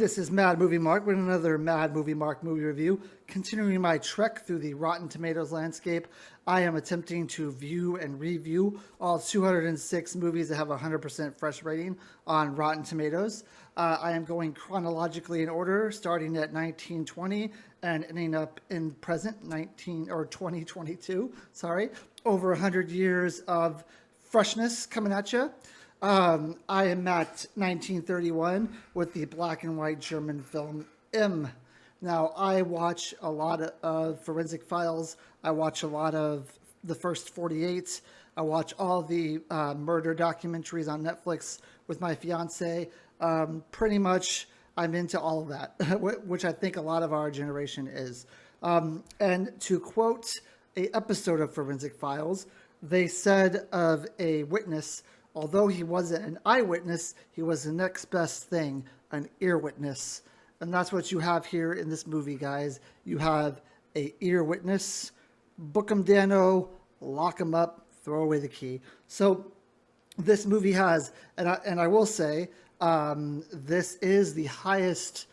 This is Mad Movie Mark with another Mad Movie Mark movie review. Continuing my trek through the Rotten Tomatoes landscape, I am attempting to view and review all 206 movies that have a 100% fresh rating on Rotten Tomatoes. I am going chronologically in order, starting at 1920 and ending up in present 2022. Sorry, over 100 years of freshness coming at you. I am at 1931 with the black and white German film M. Now, I watch a lot of Forensic Files. I watch a lot of The First 48. I watch all the murder documentaries on Netflix with my fiance. Pretty much, I'm into all of that, which I think a lot of our generation is. And to quote an episode of Forensic Files, they said of a witness, although he wasn't an eyewitness, he was the next best thing, an ear witness. And that's what you have here in this movie, guys. You have a ear witness. Book him, Dano. Lock him up. Throw away the key. So this movie has, and I will say, this is the highest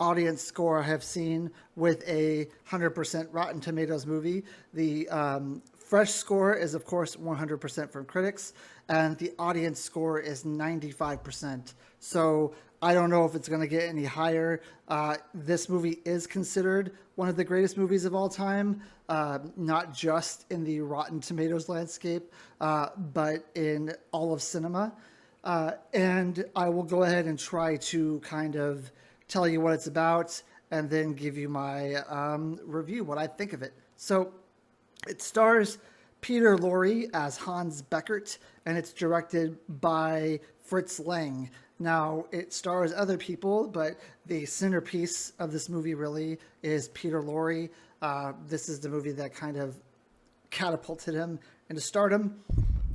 audience score I have seen with a 100% Rotten Tomatoes movie. The fresh score is, of course, 100% from critics, and the audience score is 95%. So I don't know if it's going to get any higher. This movie is considered one of the greatest movies of all time, not just in the Rotten Tomatoes landscape, but in all of cinema. And I will go ahead and try to kind of tell you what it's about and then give you my review, what I think of it. So it stars Peter Lorre as Hans Beckert, and it's directed by Fritz Lang. Now, it stars other people, but the centerpiece of this movie really is Peter Lorre. This is the movie that kind of catapulted him into stardom.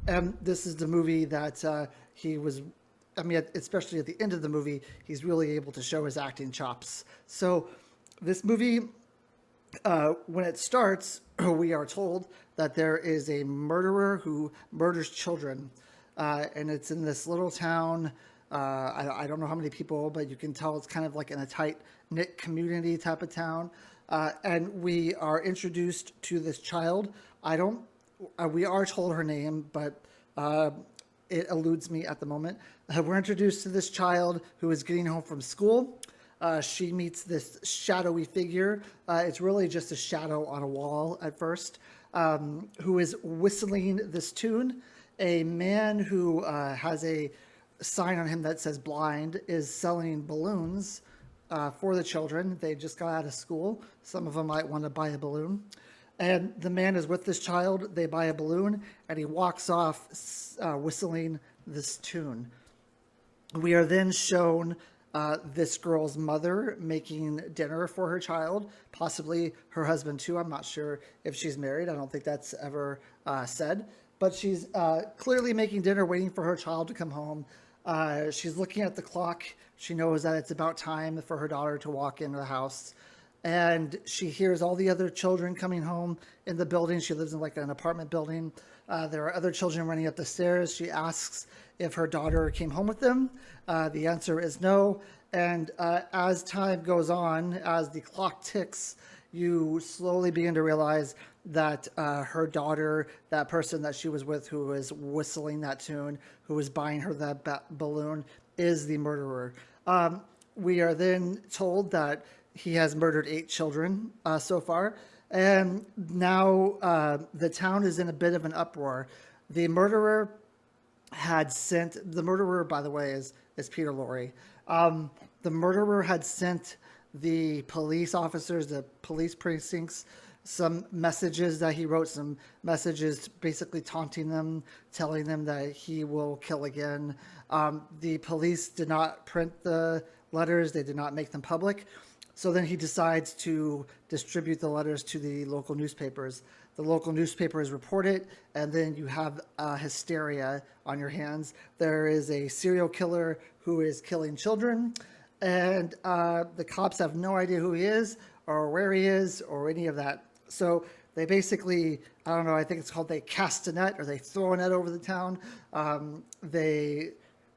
And this is the movie that he was, especially at the end of the movie, he's really able to show his acting chops. So this movie, when it starts, we are told that there is a murderer who murders children. And it's in this little town. I don't know how many people, but you can tell it's kind of like in a tight-knit community type of town. And we are introduced to this child. We are told her name, but it eludes me at the moment. We're introduced to this child who is getting home from school. She meets this shadowy figure. It's really just a shadow on a wall at first, who is whistling this tune. A man who has a sign on him that says blind is selling balloons for the children. They just got out of school. Some of them might want to buy a balloon. And the man is with this child. They buy a balloon, and he walks off whistling this tune. We are then shown this girl's mother making dinner for her child, possibly her husband too. I'm not sure if she's married. I don't think that's ever said. But she's clearly making dinner, waiting for her child to come home. She's looking at the clock. She knows that it's about time for her daughter to walk into the house. And she hears all the other children coming home in the building. She lives in like an apartment building. There are other children running up the stairs. She asks if her daughter came home with them. The answer is no. And as time goes on, as the clock ticks, you slowly begin to realize that her daughter, that person that she was with who was whistling that tune, who was buying her that balloon, is the murderer. We are then told that he has murdered 8 children so far. And now the town is in a bit of an uproar. The murderer, by the way, is Peter Lorre. The murderer had sent the police officers, the police precincts, some messages that he wrote, some messages basically taunting them, telling them that he will kill again. The police did not print the letters. They did not make them public. So then he decides to distribute the letters to the local newspapers. The local newspapers report it, and then you have hysteria on your hands. There is a serial killer who is killing children, and the cops have no idea who he is or where he is or any of that. So they basically, I don't know, I think it's called they cast a net, or they throw a net over the town. They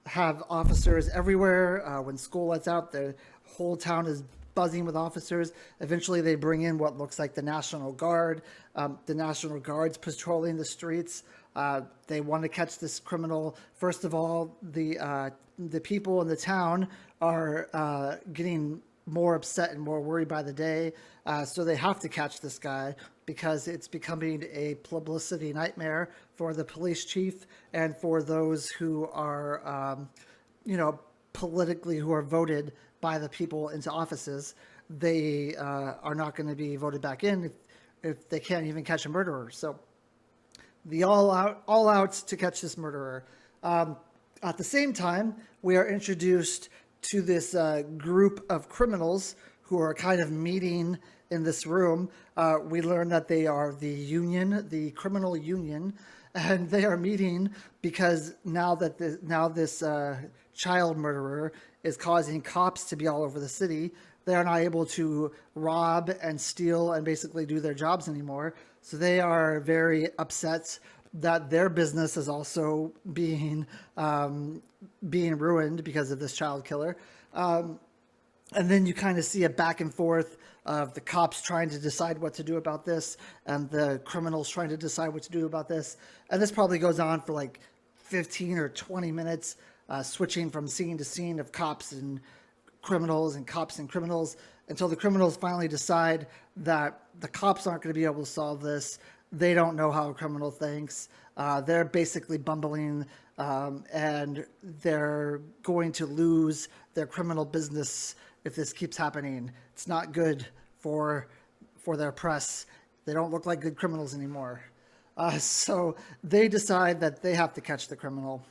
have officers everywhere. When school lets out, they're whole town is buzzing with officers. Eventually, they bring in what looks like the National Guard. The National Guard's patrolling the streets. They want to catch this criminal. First of all, the people in the town are getting more upset and more worried by the day. So they have to catch this guy because it's becoming a publicity nightmare for the police chief and for those who are, politically who are voted by the people into offices. They are not going to be voted back in if they can't even catch a murderer. So the all out to catch this murderer. At the same time, we are introduced to this group of criminals who are kind of meeting in this room. We learn that they are the union, the criminal union, and they are meeting because now this child murderer is causing cops to be all over the city. They are not able to rob and steal and basically do their jobs anymore. So they are very upset that their business is also being ruined because of this child killer. And then you kind of see a back and forth of the cops trying to decide what to do about this and the criminals trying to decide what to do about this. And this probably goes on for like 15 or 20 minutes, switching from scene to scene of cops and criminals and cops and criminals until the criminals finally decide that the cops aren't going to be able to solve this. They don't know how a criminal thinks. They're basically bumbling, and they're going to lose their criminal business if this keeps happening. It's not good for their press. They don't look like good criminals anymore. So they decide that they have to catch the criminal.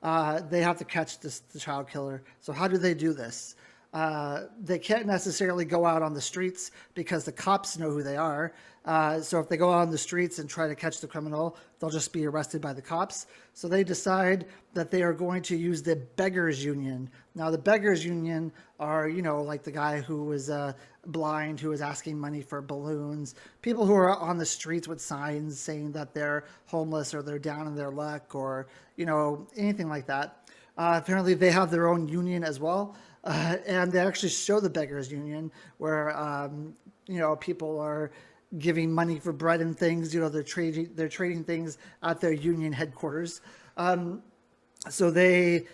They have to catch the child killer. So how do they do this? They can't necessarily go out on the streets because the cops know who they are. So if they go out on the streets and try to catch the criminal, they'll just be arrested by the cops. So they decide that they are going to use the beggars union. Now the beggars union are, like the guy who was blind, who was asking money for balloons, people who are on the streets with signs saying that they're homeless or they're down in their luck or, anything like that. Apparently they have their own union as well. And they actually show the beggars union where, people are giving money for bread and things. They're trading things at their union headquarters. So they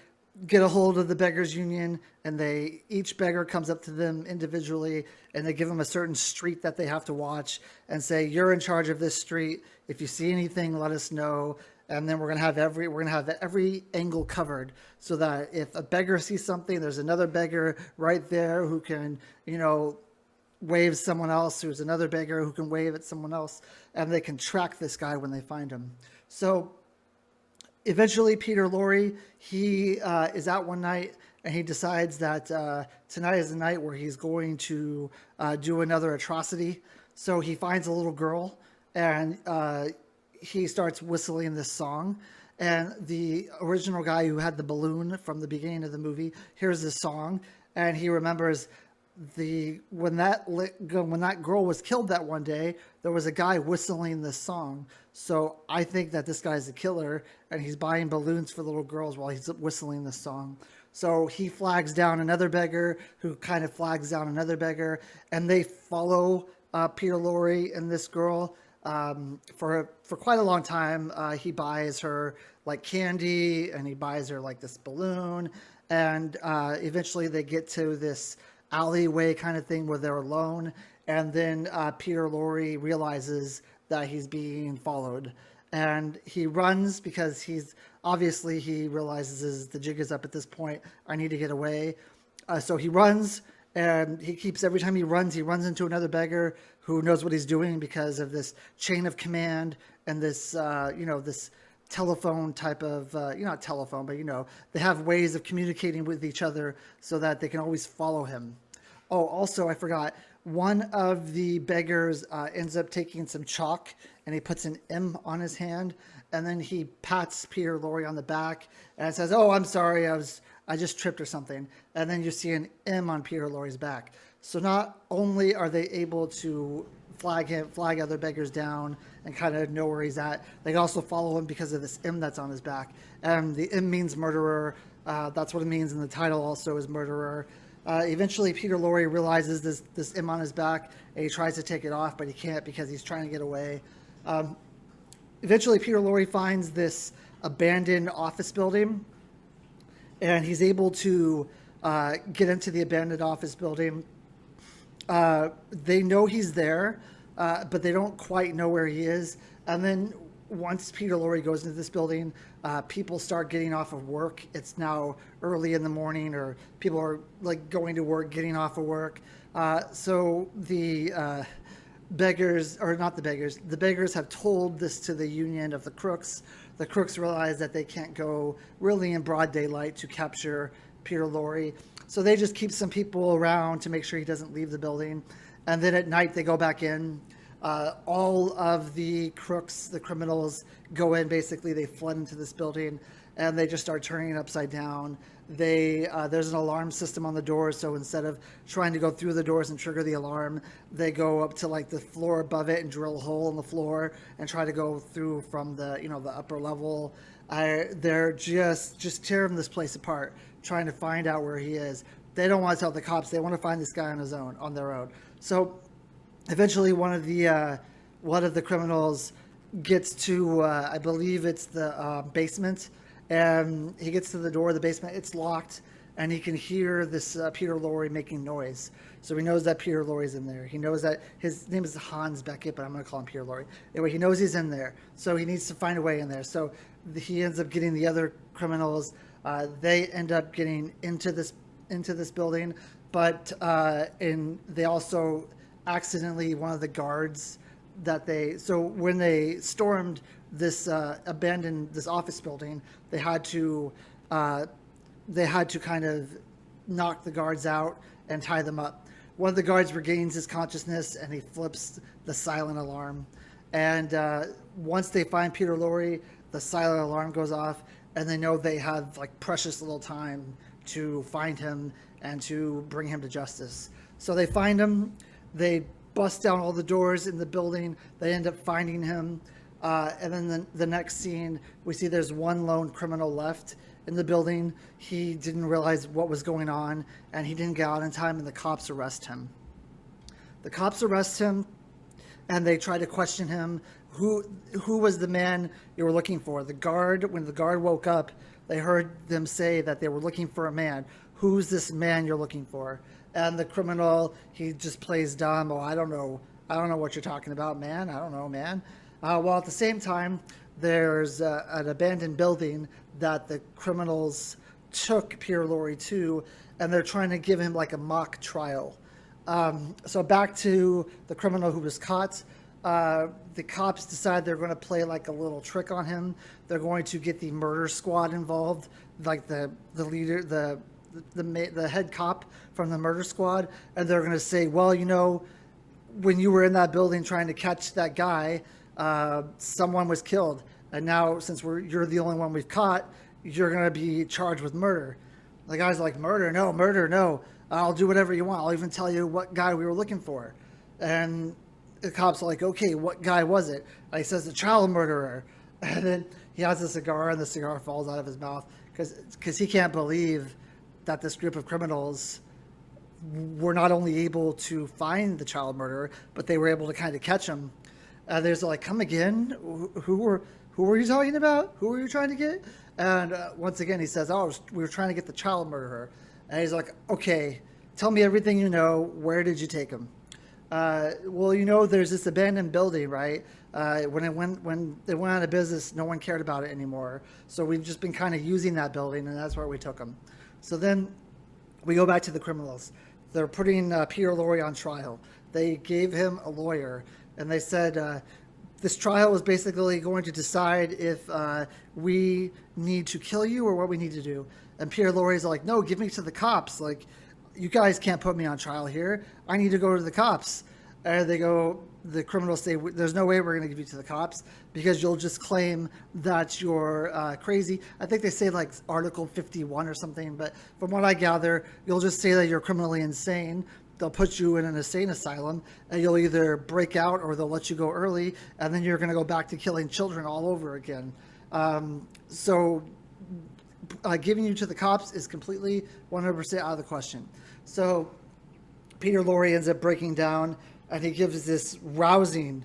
get a hold of the beggars union, and each beggar comes up to them individually, and they give them a certain street that they have to watch and say, "You're in charge of this street. If you see anything, let us know." And then we're gonna have every angle covered, so that if a beggar sees something, there's another beggar right there who can, wave someone else. Who's another beggar who can wave at someone else, and they can track this guy when they find him. So eventually, Peter Lorre, he is out one night, and he decides that tonight is the night where he's going to do another atrocity. So he finds a little girl, and he starts whistling this song, and the original guy who had the balloon from the beginning of the movie hears this song, and he remembers when that girl was killed that one day, there was a guy whistling this song. So I think that this guy's a killer, and he's buying balloons for little girls while he's whistling this song. So he flags down another beggar, who kind of flags down another beggar, and they follow Peter Lorre and this girl for quite a long time. He buys her like candy, and he buys her like this balloon, and eventually they get to this alleyway kind of thing where they're alone, and then Peter Lorre realizes that he's being followed, and he runs because he realizes the jig is up at this point. I need to get away. So he runs, and every time he runs into another beggar who knows what he's doing because of this chain of command and this, this telephone type of, not telephone, but, they have ways of communicating with each other so that they can always follow him. Oh, also, I forgot, one of the beggars ends up taking some chalk, and he puts an M on his hand, and then he pats Peter Lorre on the back and says, "Oh, I'm sorry, I just tripped or something." And then you see an M on Peter Lorre's back. So not only are they able to flag other beggars down and kind of know where he's at, they can also follow him because of this M that's on his back. And the M means murderer. That's what it means in the title also, is murderer. Eventually, Peter Lorre realizes this M on his back, and he tries to take it off, but he can't because he's trying to get away. Eventually, Peter Lorre finds this abandoned office building, and he's able to get into the abandoned office building. They know he's there, but they don't quite know where he is. And then once Peter Lorre goes into this building, people start getting off of work. It's now early in the morning, or people are like going to work, getting off of work. So the beggars, or not the beggars have told this to the union of the crooks. The crooks realize that they can't go really in broad daylight to capture Peter Lorre. So they just keep some people around to make sure he doesn't leave the building. And then at night they go back in. All of the crooks, the criminals, go in. Basically, they flood into this building, and they just start turning it upside down. There's an alarm system on the doors, so instead of trying to go through the doors and trigger the alarm, they go up to like the floor above it and drill a hole in the floor and try to go through from the the upper level. They're just tearing this place apart, trying to find out where he is. They don't want to tell the cops. They want to find this guy on their own. So eventually, one of the criminals gets to, I believe it's the basement, and he gets to the door of the basement. It's locked, and he can hear this Peter Lorre making noise. So he knows that Peter Lorre's in there. He knows that his name is Hans Beckett, but I'm going to call him Peter Lorre. Anyway, he knows he's in there, so he needs to find a way in there. So he ends up getting the other criminals. They end up getting into this building, but they also accidentally, one of the guards when they stormed this abandoned this office building, they had to kind of knock the guards out and tie them up. One of the guards regains his consciousness, and he flips the silent alarm. And once they find Peter Lorre, the silent alarm goes off, and they know they have like precious little time to find him and to bring him to justice. So they find him. They bust down all the doors in the building. They end up finding him. And then the next scene, we see there's one lone criminal left in the building. He didn't realize what was going on, and he didn't get out in time, and the cops arrest him. The cops arrest him, and they try to question him. Who was the man you were looking for? When the guard woke up, they heard them say that they were looking for a man. Who's this man you're looking for? And the criminal, he just plays dumb. Oh, I don't know what you're talking about, man. I don't know, man. While at the same time, there's an abandoned building that the criminals took Peter Lorre to, and they're trying to give him like a mock trial. So back to the criminal who was caught. The cops decide they're going to play like a little trick on him. They're going to get the murder squad involved, like the leader, the head cop from the murder squad, and they're going to say, well, when you were in that building trying to catch that guy, someone was killed, and now since you're the only one we've caught, you're going to be charged with murder. The guy's like, murder, no. I'll do whatever you want. I'll even tell you what guy we were looking for. And the cops are like, okay, what guy was it? And he says, the child murderer. And then he has a cigar, and the cigar falls out of his mouth because he can't believe that this group of criminals were not only able to find the child murderer, but they were able to kind of catch him. There's like, come again? Who were you talking about? Who were you trying to get? And once again, he says, we were trying to get the child murderer. And he's like, okay, tell me everything you know. Where did you take him? Well, there's this abandoned building, right? When it went out of business, no one cared about it anymore. So we've just been kind of using that building, and that's where we took him. So then we go back to the criminals. They're putting Peter Lorre on trial. They gave him a lawyer, and they said this trial is basically going to decide if we need to kill you or what we need to do. And Peter Lorre's like, no, give me to the cops. Like, you guys can't put me on trial here. I need to go to the cops. And the criminals say, there's no way we're going to give you to the cops because you'll just claim that you're crazy. I think they say like Article 51 or something, but from what I gather, you'll just say that you're criminally insane. They'll put you in an insane asylum, and you'll either break out or they'll let you go early, and then you're going to go back to killing children all over again. So giving you to the cops is completely 100% out of the question. So Peter Lorre ends up breaking down, and he gives this rousing,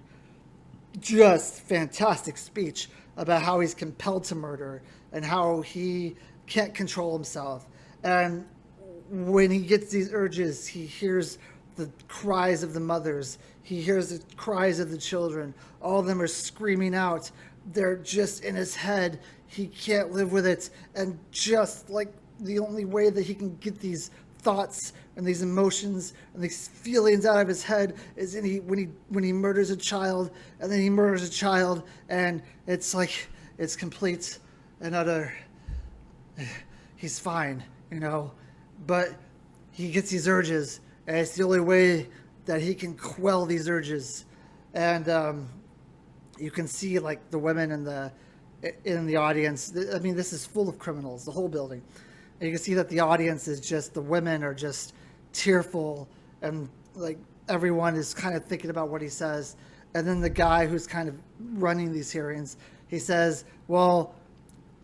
just fantastic speech about how he's compelled to murder and how he can't control himself. And when he gets these urges, he hears the cries of the mothers. He hears the cries of the children. All of them are screaming out. They're just in his head. He can't live with it. And just like the only way that he can get these thoughts and these emotions and these feelings out of his head is when he murders a child, and then he murders a child, and it's like it's complete and utter. He's fine, but he gets these urges, and it's the only way that he can quell these urges. And you can see like the women in the audience. I mean, this is full of criminals, the whole building. And you can see that the audience is just, the women are just tearful, and like everyone is kind of thinking about what he says. And then the guy who's kind of running these hearings, he says, well,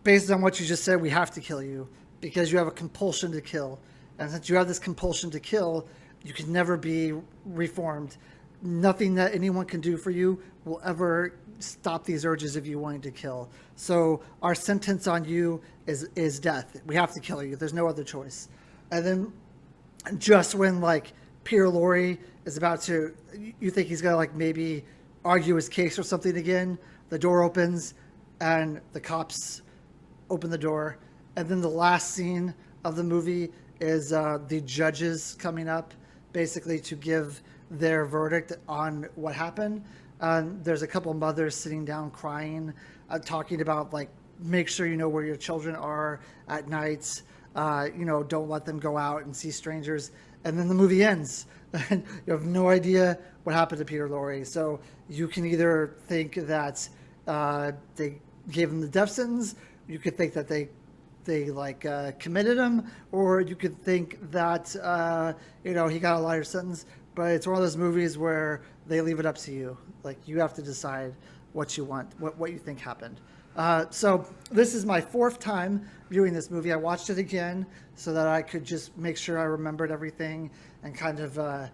based on what you just said, we have to kill you because you have a compulsion to kill. And since you have this compulsion to kill, you can never be reformed. Nothing that anyone can do for you will ever stop these urges of you wanting to kill. So our sentence on you is death. We have to kill you. There's no other choice. And then just when like Peter Lorre is about to, you think he's going to like maybe argue his case or something again, the door opens and the cops open the door. And then the last scene of the movie is the judges coming up basically to give their verdict on what happened. There's a couple mothers sitting down crying, talking about like, make sure you know where your children are at night. Don't let them go out and see strangers. And then the movie ends. And you have no idea what happened to Peter Lorre. So you can either think that they gave him the death sentence, you could think that they committed him, or you could think that he got a lighter sentence. But it's one of those movies where they leave it up to you. Like, you have to decide what you want, what you think happened. So this is my fourth time viewing this movie. I watched it again so that I could just make sure I remembered everything and kind of,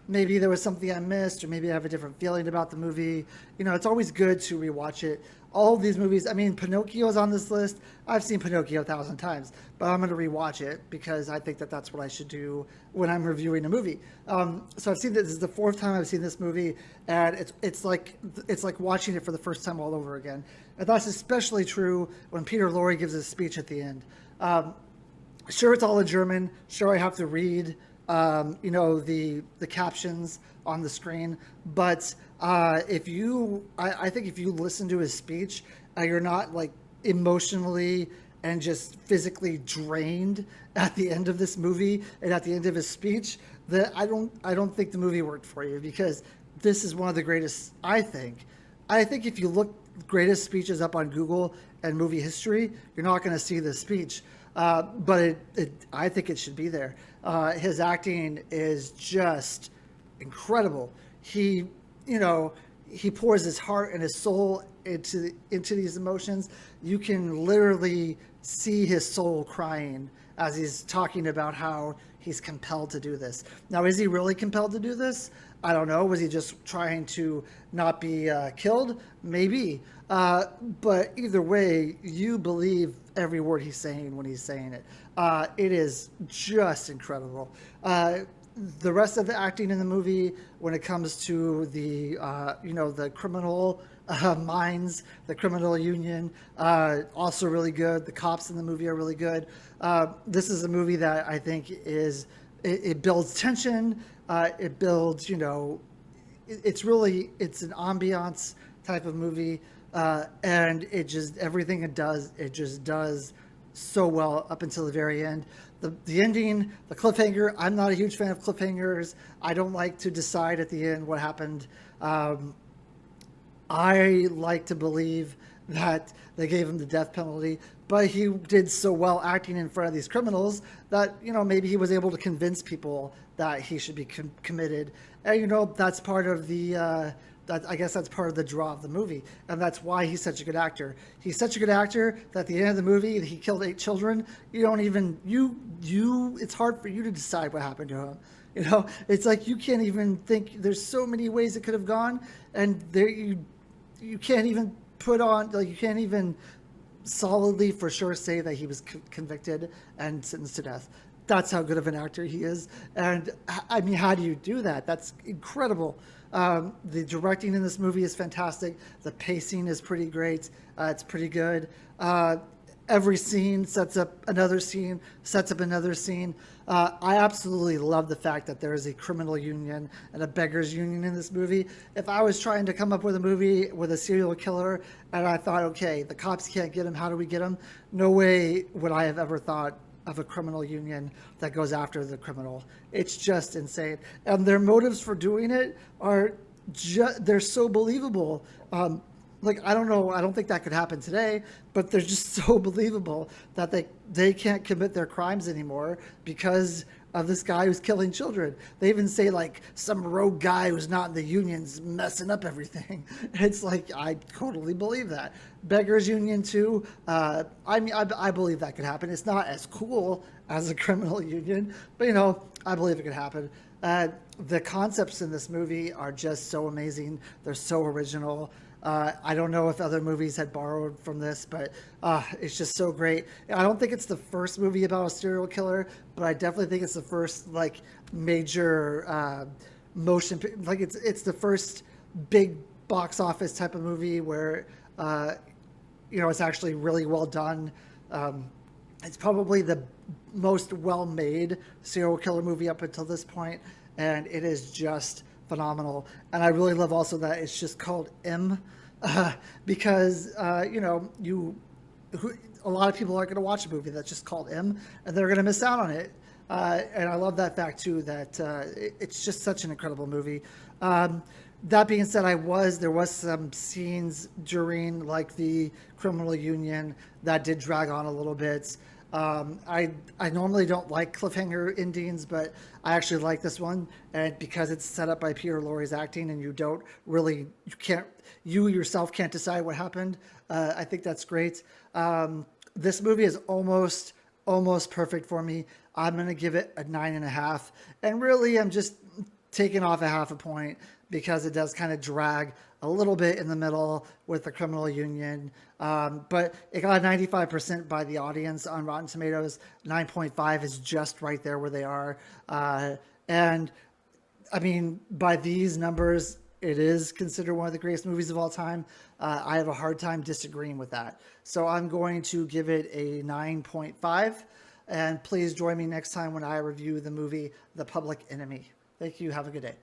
maybe there was something I missed, or maybe I have a different feeling about the movie. It's always good to rewatch it. All of these movies, I mean, Pinocchio's on this list. I've seen Pinocchio 1,000 times, but I'm going to rewatch it because I think that that's what I should do when I'm reviewing a movie. So I've seen this is the fourth time I've seen this movie, and it's like watching it for the first time all over again. And that's especially true when Peter Lorre gives his speech at the end. Sure, it's all in German. Sure, I have to read the captions on the screen, but I think if you listen to his speech, you're not like emotionally and just physically drained at the end of this movie and at the end of his speech. That I don't think the movie worked for you, because this is one of the greatest. I think if you look greatest speeches up on Google and movie history, you're not going to see this speech. But I think it should be there. His acting is just incredible. He pours his heart and his soul into these emotions. You can literally see his soul crying as he's talking about how he's compelled to do this. Now, is he really compelled to do this? I don't know. Was he just trying to not be killed? Maybe. But either way, you believe every word he's saying when he's saying it. It is just incredible. The rest of the acting in the movie, when it comes to the criminal minds, the criminal union, also really good. The cops in the movie are really good. This is a movie that I think it builds tension. It builds, it's an ambiance type of movie. And everything it just does so well up until the very end. The ending, the cliffhanger, I'm not a huge fan of cliffhangers. I don't like to decide at the end what happened. I like to believe that they gave him the death penalty, but he did so well acting in front of these criminals that, maybe he was able to convince people that he should be committed. And, that's part of the I guess that's part of the draw of the movie, and that's why he's such a good actor. He's such a good actor that at the end of the movie, he killed 8 children. You don't even you. It's hard for you to decide what happened to him. It's like you can't even think. There's so many ways it could have gone, and there you can't even put on like you can't even solidly for sure say that he was convicted and sentenced to death. That's how good of an actor he is. And I mean, how do you do that? That's incredible. The directing in this movie is fantastic. The pacing is pretty great. It's pretty good. Every scene sets up another scene, sets up another scene. I absolutely love the fact that there is a criminal union and a beggars union in this movie. If I was trying to come up with a movie with a serial killer and I thought, okay, the cops can't get him, how do we get him? No way would I have ever thought of a criminal union that goes after the criminal. It's just insane. And their motives for doing it are they're so believable. Like, I don't know, I don't think that could happen today, but they're just so believable that they can't commit their crimes anymore because of this guy who's killing children. They even say, like, some rogue guy who's not in the union's messing up everything. It's like, I totally believe that. Beggars Union too, I mean, I believe that could happen. It's not as cool as a criminal union, but, I believe it could happen. The concepts in this movie are just so amazing. They're so original. I don't know if other movies had borrowed from this, but it's just so great. I don't think it's the first movie about a serial killer, but I definitely think it's the first major motion. Like it's the first big box office type of movie where it's actually really well done. It's probably the most well-made serial killer movie up until this point, and it is just phenomenal. And I really love also that it's just called M, because a lot of people aren't going to watch a movie that's just called M, and they're going to miss out on it. And I love that fact too, that it's just such an incredible movie. That being said, there was some scenes during the criminal union that did drag on a little bit. I normally don't like cliffhanger endings, but I actually like this one, and because it's set up by Peter Lorre's acting, and you yourself can't decide what happened. I think that's great. This movie is almost perfect for me. I'm gonna give it a 9.5, and really, I'm just taking off a half a point because it does kind of drag a little bit in the middle with the criminal union. But it got 95% by the audience on Rotten Tomatoes. 9.5 is just right there where they are. And I mean, by these numbers, it is considered one of the greatest movies of all time. I have a hard time disagreeing with that. So I'm going to give it a 9.5. And please join me next time when I review the movie The Public Enemy. Thank you. Have a good day.